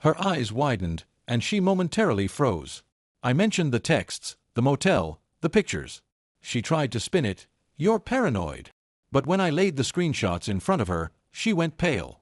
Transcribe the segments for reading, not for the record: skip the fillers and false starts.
Her eyes widened, and she momentarily froze. I mentioned the texts, the motel, the pictures. She tried to spin it. "You're paranoid." But when I laid the screenshots in front of her, she went pale.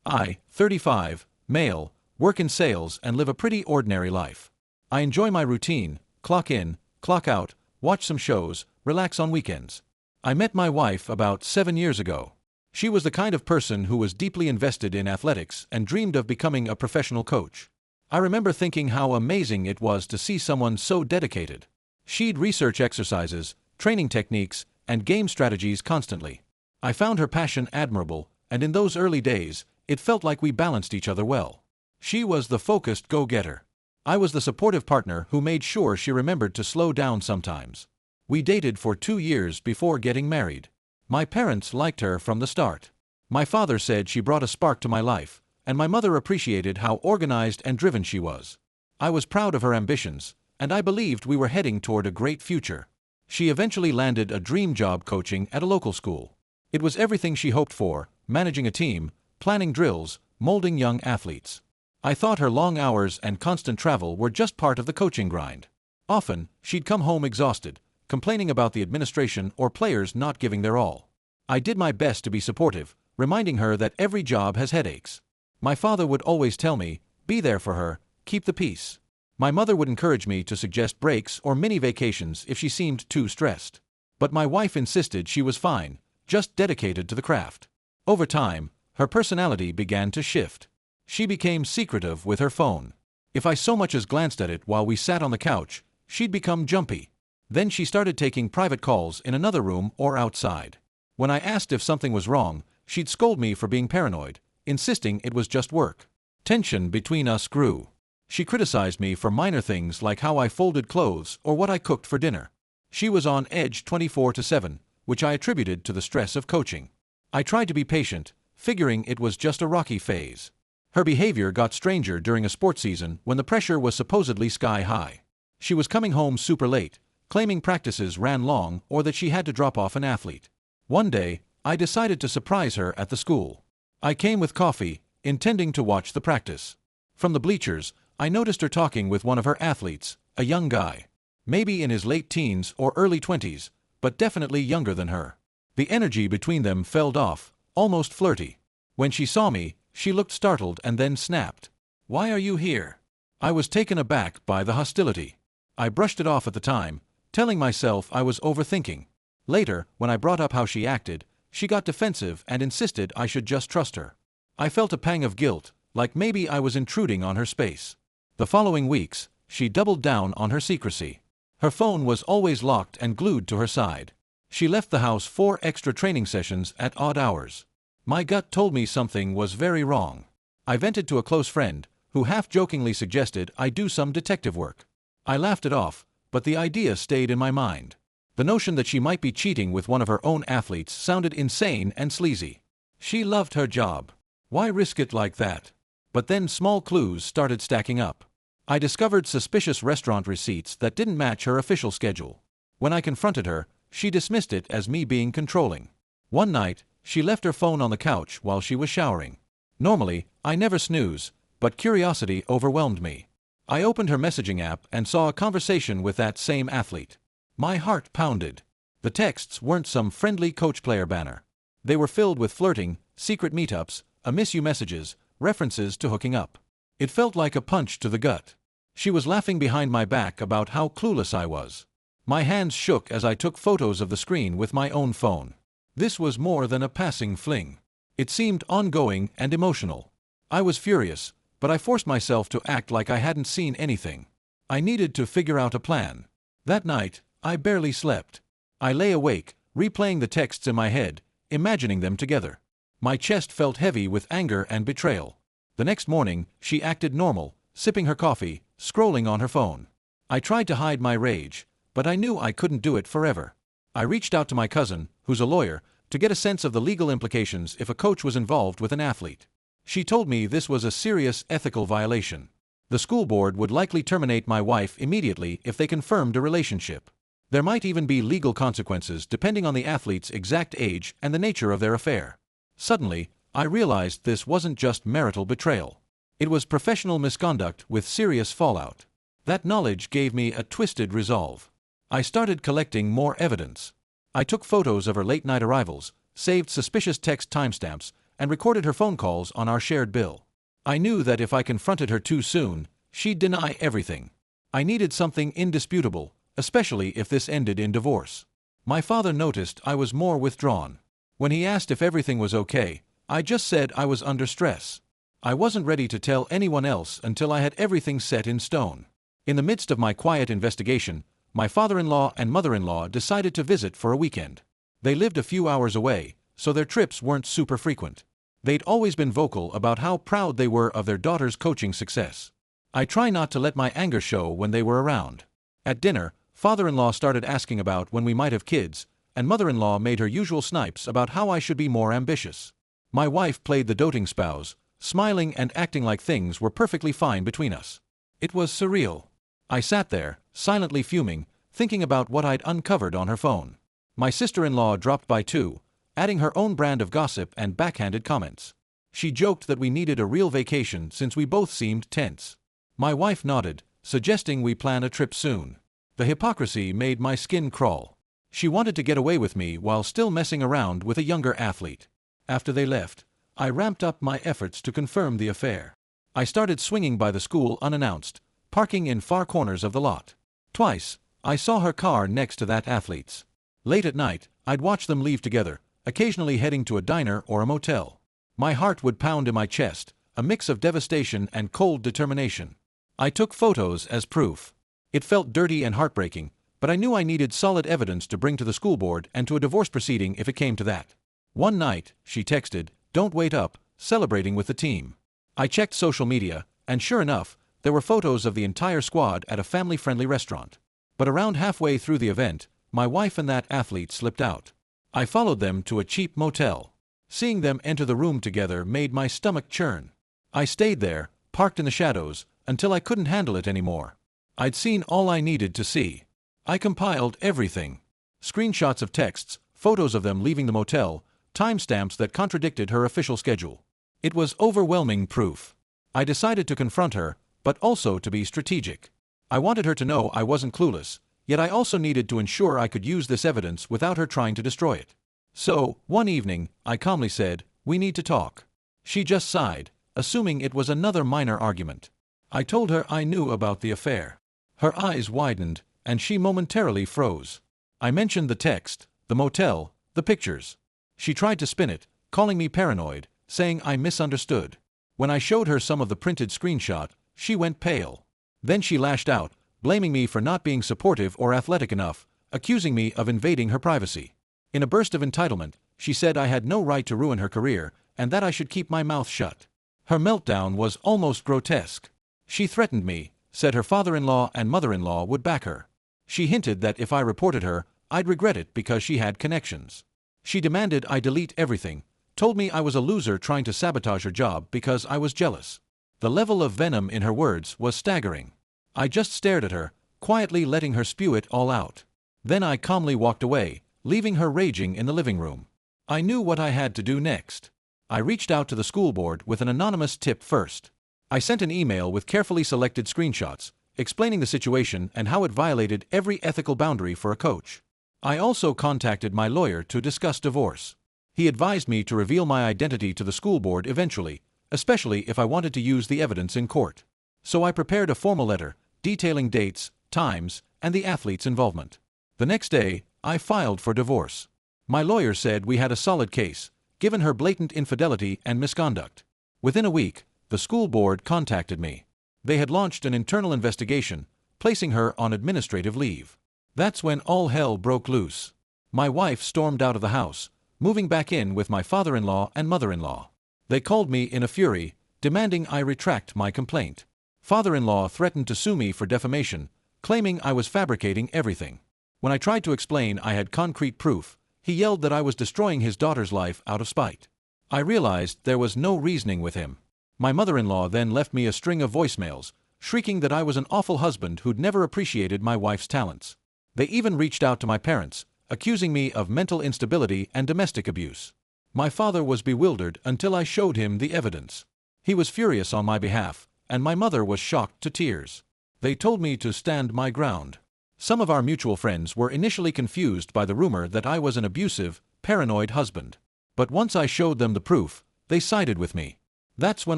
I, 35, male, work in sales and live a pretty ordinary life. I enjoy my routine, clock in, clock out, watch some shows, relax on weekends. I met my wife about 7 years ago. She was the kind of person who was deeply invested in athletics and dreamed of becoming a professional coach. I remember thinking how amazing it was to see someone so dedicated. She'd research exercises, training techniques, and game strategies constantly. I found her passion admirable, and in those early days, it felt like we balanced each other well. She was the focused go-getter. I was the supportive partner who made sure she remembered to slow down sometimes. We dated for 2 years before getting married. My parents liked her from the start. My father said she brought a spark to my life, and my mother appreciated how organized and driven she was. I was proud of her ambitions, and I believed we were heading toward a great future. She eventually landed a dream job coaching at a local school. It was everything she hoped for, managing a team, planning drills, molding young athletes. I thought her long hours and constant travel were just part of the coaching grind. Often, she'd come home exhausted, complaining about the administration or players not giving their all. I did my best to be supportive, reminding her that every job has headaches. My father would always tell me, "Be there for her, keep the peace." My mother would encourage me to suggest breaks or mini vacations if she seemed too stressed. But my wife insisted she was fine, just dedicated to the craft. Over time, her personality began to shift. She became secretive with her phone. If I so much as glanced at it while we sat on the couch, she'd become jumpy. Then she started taking private calls in another room or outside. When I asked if something was wrong, she'd scold me for being paranoid, insisting it was just work. Tension between us grew. She criticized me for minor things like how I folded clothes or what I cooked for dinner. She was on edge 24/7, which I attributed to the stress of coaching. I tried to be patient, figuring it was just a rocky phase. Her behavior got stranger during a sports season when the pressure was supposedly sky high. She was coming home super late, claiming practices ran long or that she had to drop off an athlete. One day, I decided to surprise her at the school. I came with coffee, intending to watch the practice. From the bleachers, I noticed her talking with one of her athletes, a young guy. Maybe in his late teens or early 20s, but definitely younger than her. The energy between them fell off, almost flirty. When she saw me, she looked startled and then snapped. "Why are you here?" I was taken aback by the hostility. I brushed it off at the time, telling myself I was overthinking. Later, when I brought up how she acted, she got defensive and insisted I should just trust her. I felt a pang of guilt, like maybe I was intruding on her space. The following weeks, she doubled down on her secrecy. Her phone was always locked and glued to her side. She left the house 4 extra training sessions at odd hours. My gut told me something was very wrong. I vented to a close friend, who half-jokingly suggested I do some detective work. I laughed it off, but the idea stayed in my mind. The notion that she might be cheating with one of her own athletes sounded insane and sleazy. She loved her job. Why risk it like that? But then small clues started stacking up. I discovered suspicious restaurant receipts that didn't match her official schedule. When I confronted her, she dismissed it as me being controlling. One night, she left her phone on the couch while she was showering. Normally, I never snooze, but curiosity overwhelmed me. I opened her messaging app and saw a conversation with that same athlete. My heart pounded. The texts weren't some friendly coach-player banner. They were filled with flirting, secret meetups, I miss you messages, references to hooking up. It felt like a punch to the gut. She was laughing behind my back about how clueless I was. My hands shook as I took photos of the screen with my own phone. This was more than a passing fling. It seemed ongoing and emotional. I was furious, but I forced myself to act like I hadn't seen anything. I needed to figure out a plan. That night, I barely slept. I lay awake, replaying the texts in my head, imagining them together. My chest felt heavy with anger and betrayal. The next morning, she acted normal, sipping her coffee, scrolling on her phone. I tried to hide my rage, but I knew I couldn't do it forever. I reached out to my cousin, who's a lawyer, to get a sense of the legal implications if a coach was involved with an athlete. She told me this was a serious ethical violation. The school board would likely terminate my wife immediately if they confirmed a relationship. There might even be legal consequences depending on the athlete's exact age and the nature of their affair. Suddenly, I realized this wasn't just marital betrayal. It was professional misconduct with serious fallout. That knowledge gave me a twisted resolve. I started collecting more evidence. I took photos of her late-night arrivals, saved suspicious text timestamps, and recorded her phone calls on our shared bill. I knew that if I confronted her too soon, she'd deny everything. I needed something indisputable, especially if this ended in divorce. My father noticed I was more withdrawn. When he asked if everything was okay, I just said I was under stress. I wasn't ready to tell anyone else until I had everything set in stone. In the midst of my quiet investigation, my father-in-law and mother-in-law decided to visit for a weekend. They lived a few hours away, so their trips weren't super frequent. They'd always been vocal about how proud they were of their daughter's coaching success. I try not to let my anger show when they were around. At dinner, father-in-law started asking about when we might have kids, and mother-in-law made her usual snipes about how I should be more ambitious. My wife played the doting spouse, smiling and acting like things were perfectly fine between us. It was surreal. I sat there, silently fuming, thinking about what I'd uncovered on her phone. My sister-in-law dropped by too, adding her own brand of gossip and backhanded comments. She joked that we needed a real vacation since we both seemed tense. My wife nodded, suggesting we plan a trip soon. The hypocrisy made my skin crawl. She wanted to get away with me while still messing around with a younger athlete. After they left, I ramped up my efforts to confirm the affair. I started swinging by the school unannounced, parking in far corners of the lot. Twice, I saw her car next to that athlete's. Late at night, I'd watch them leave together, occasionally heading to a diner or a motel. My heart would pound in my chest, a mix of devastation and cold determination. I took photos as proof. It felt dirty and heartbreaking, but I knew I needed solid evidence to bring to the school board and to a divorce proceeding if it came to that. One night, she texted, "Don't wait up," celebrating with the team. I checked social media, and sure enough, there were photos of the entire squad at a family-friendly restaurant. But around halfway through the event, my wife and that athlete slipped out. I followed them to a cheap motel. Seeing them enter the room together made my stomach churn. I stayed there, parked in the shadows, until I couldn't handle it anymore. I'd seen all I needed to see. I compiled everything. Screenshots of texts, photos of them leaving the motel, timestamps that contradicted her official schedule. It was overwhelming proof. I decided to confront her, but also to be strategic. I wanted her to know I wasn't clueless, yet I also needed to ensure I could use this evidence without her trying to destroy it. So, one evening, I calmly said, "We need to talk." She just sighed, assuming it was another minor argument. I told her I knew about the affair. Her eyes widened, and she momentarily froze. I mentioned the text, the motel, the pictures. She tried to spin it, calling me paranoid, saying I misunderstood. When I showed her some of the printed screenshot, she went pale. Then she lashed out, blaming me for not being supportive or athletic enough, accusing me of invading her privacy. In a burst of entitlement, she said I had no right to ruin her career and that I should keep my mouth shut. Her meltdown was almost grotesque. She threatened me, said her father-in-law and mother-in-law would back her. She hinted that if I reported her, I'd regret it because she had connections. She demanded I delete everything, told me I was a loser trying to sabotage her job because I was jealous. The level of venom in her words was staggering. I just stared at her, quietly letting her spew it all out. Then I calmly walked away, leaving her raging in the living room. I knew what I had to do next. I reached out to the school board with an anonymous tip first. I sent an email with carefully selected screenshots, explaining the situation and how it violated every ethical boundary for a coach. I also contacted my lawyer to discuss divorce. He advised me to reveal my identity to the school board eventually, especially if I wanted to use the evidence in court. So I prepared a formal letter, detailing dates, times, and the athlete's involvement. The next day, I filed for divorce. My lawyer said we had a solid case, given her blatant infidelity and misconduct. Within a week, the school board contacted me. They had launched an internal investigation, placing her on administrative leave. That's when all hell broke loose. My wife stormed out of the house, moving back in with my father-in-law and mother-in-law. They called me in a fury, demanding I retract my complaint. Father-in-law threatened to sue me for defamation, claiming I was fabricating everything. When I tried to explain I had concrete proof, he yelled that I was destroying his daughter's life out of spite. I realized there was no reasoning with him. My mother-in-law then left me a string of voicemails, shrieking that I was an awful husband who'd never appreciated my wife's talents. They even reached out to my parents, accusing me of mental instability and domestic abuse. My father was bewildered until I showed him the evidence. He was furious on my behalf, and my mother was shocked to tears. They told me to stand my ground. Some of our mutual friends were initially confused by the rumor that I was an abusive, paranoid husband. But once I showed them the proof, they sided with me. That's when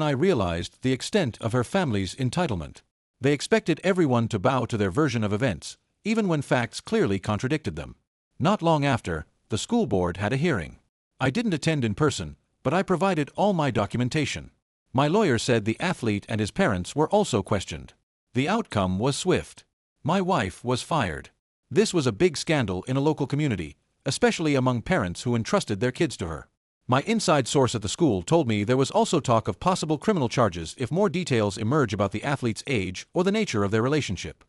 I realized the extent of her family's entitlement. They expected everyone to bow to their version of events, even when facts clearly contradicted them. Not long after, the school board had a hearing. I didn't attend in person, but I provided all my documentation. My lawyer said the athlete and his parents were also questioned. The outcome was swift. My wife was fired. This was a big scandal in a local community, especially among parents who entrusted their kids to her. My inside source at the school told me there was also talk of possible criminal charges if more details emerge about the athlete's age or the nature of their relationship.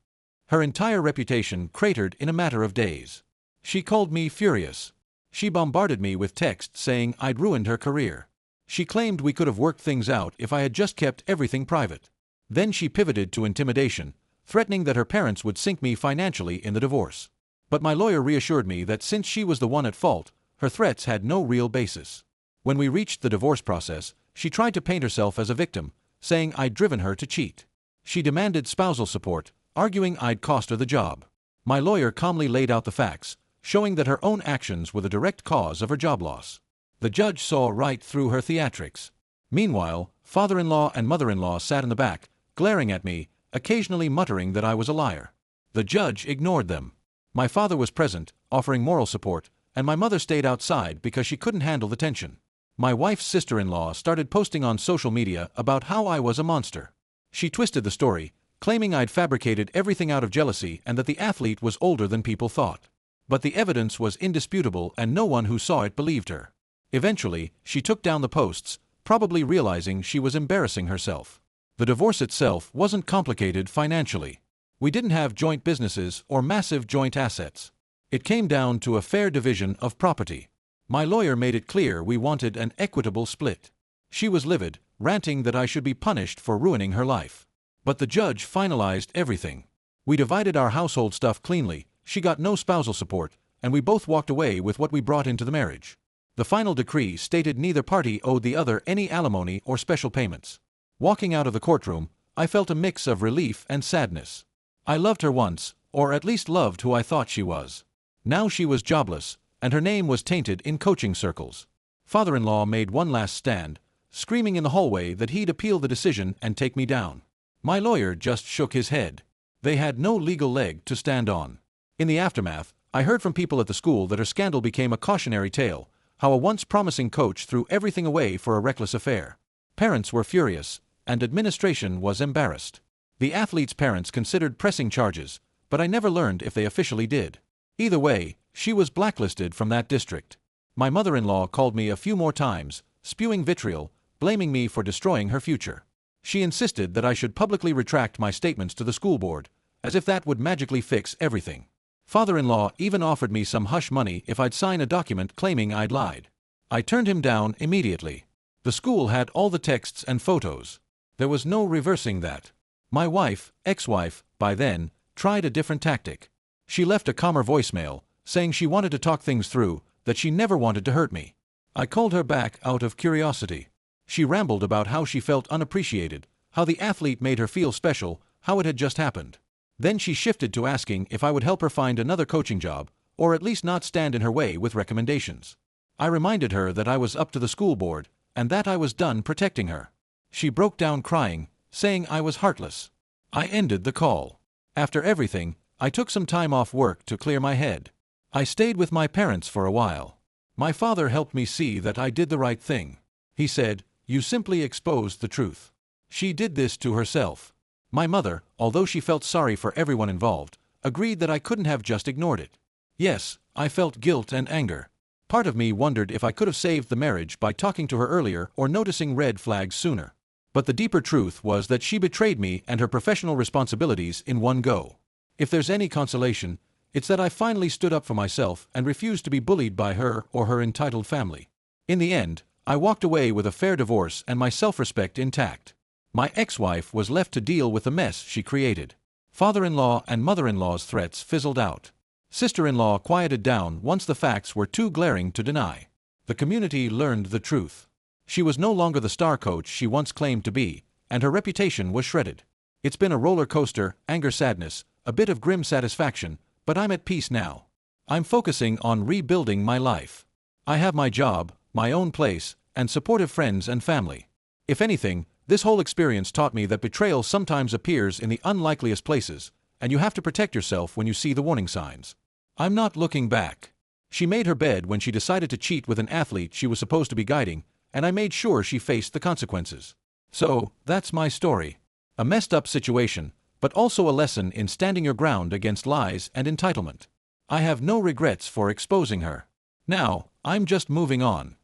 Her entire reputation cratered in a matter of days. She called me furious. She bombarded me with texts saying I'd ruined her career. She claimed we could have worked things out if I had just kept everything private. Then she pivoted to intimidation, threatening that her parents would sink me financially in the divorce. But my lawyer reassured me that since she was the one at fault, her threats had no real basis. When we reached the divorce process, she tried to paint herself as a victim, saying I'd driven her to cheat. She demanded spousal support, arguing I'd cost her the job. My lawyer calmly laid out the facts, showing that her own actions were the direct cause of her job loss. The judge saw right through her theatrics. Meanwhile, father-in-law and mother-in-law sat in the back, glaring at me, occasionally muttering that I was a liar. The judge ignored them. My father was present, offering moral support, and my mother stayed outside because she couldn't handle the tension. My wife's sister-in-law started posting on social media about how I was a monster. She twisted the story, claiming I'd fabricated everything out of jealousy and that the athlete was older than people thought. But the evidence was indisputable and no one who saw it believed her. Eventually, she took down the posts, probably realizing she was embarrassing herself. The divorce itself wasn't complicated financially. We didn't have joint businesses or massive joint assets. It came down to a fair division of property. My lawyer made it clear we wanted an equitable split. She was livid, ranting that I should be punished for ruining her life. But the judge finalized everything. We divided our household stuff cleanly, she got no spousal support, and we both walked away with what we brought into the marriage. The final decree stated neither party owed the other any alimony or special payments. Walking out of the courtroom, I felt a mix of relief and sadness. I loved her once, or at least loved who I thought she was. Now she was jobless, and her name was tainted in coaching circles. Father-in-law made one last stand, screaming in the hallway that he'd appeal the decision and take me down. My lawyer just shook his head. They had no legal leg to stand on. In the aftermath, I heard from people at the school that her scandal became a cautionary tale, how a once promising coach threw everything away for a reckless affair. Parents were furious, and administration was embarrassed. The athlete's parents considered pressing charges, but I never learned if they officially did. Either way, she was blacklisted from that district. My mother-in-law called me a few more times, spewing vitriol, blaming me for destroying her future. She insisted that I should publicly retract my statements to the school board, as if that would magically fix everything. Father-in-law even offered me some hush money if I'd sign a document claiming I'd lied. I turned him down immediately. The school had all the texts and photos. There was no reversing that. My wife, ex-wife, by then, tried a different tactic. She left a calmer voicemail, saying she wanted to talk things through, that she never wanted to hurt me. I called her back out of curiosity. She rambled about how she felt unappreciated, how the athlete made her feel special, how it had just happened. Then she shifted to asking if I would help her find another coaching job, or at least not stand in her way with recommendations. I reminded her that I was up to the school board, and that I was done protecting her. She broke down crying, saying I was heartless. I ended the call. After everything, I took some time off work to clear my head. I stayed with my parents for a while. My father helped me see that I did the right thing. He said, "You simply exposed the truth. She did this to herself." My mother, although she felt sorry for everyone involved, agreed that I couldn't have just ignored it. Yes, I felt guilt and anger. Part of me wondered if I could have saved the marriage by talking to her earlier or noticing red flags sooner. But the deeper truth was that she betrayed me and her professional responsibilities in one go. If there's any consolation, it's that I finally stood up for myself and refused to be bullied by her or her entitled family. In the end, I walked away with a fair divorce and my self-respect intact. My ex-wife was left to deal with the mess she created. Father-in-law and mother-in-law's threats fizzled out. Sister-in-law quieted down once the facts were too glaring to deny. The community learned the truth. She was no longer the star coach she once claimed to be, and her reputation was shredded. It's been a roller coaster, anger, sadness, a bit of grim satisfaction, but I'm at peace now. I'm focusing on rebuilding my life. I have my job, my own place, and supportive friends and family. If anything, this whole experience taught me that betrayal sometimes appears in the unlikeliest places, and you have to protect yourself when you see the warning signs. I'm not looking back. She made her bed when she decided to cheat with an athlete she was supposed to be guiding, and I made sure she faced the consequences. So, that's my story. A messed up situation, but also a lesson in standing your ground against lies and entitlement. I have no regrets for exposing her. Now, I'm just moving on.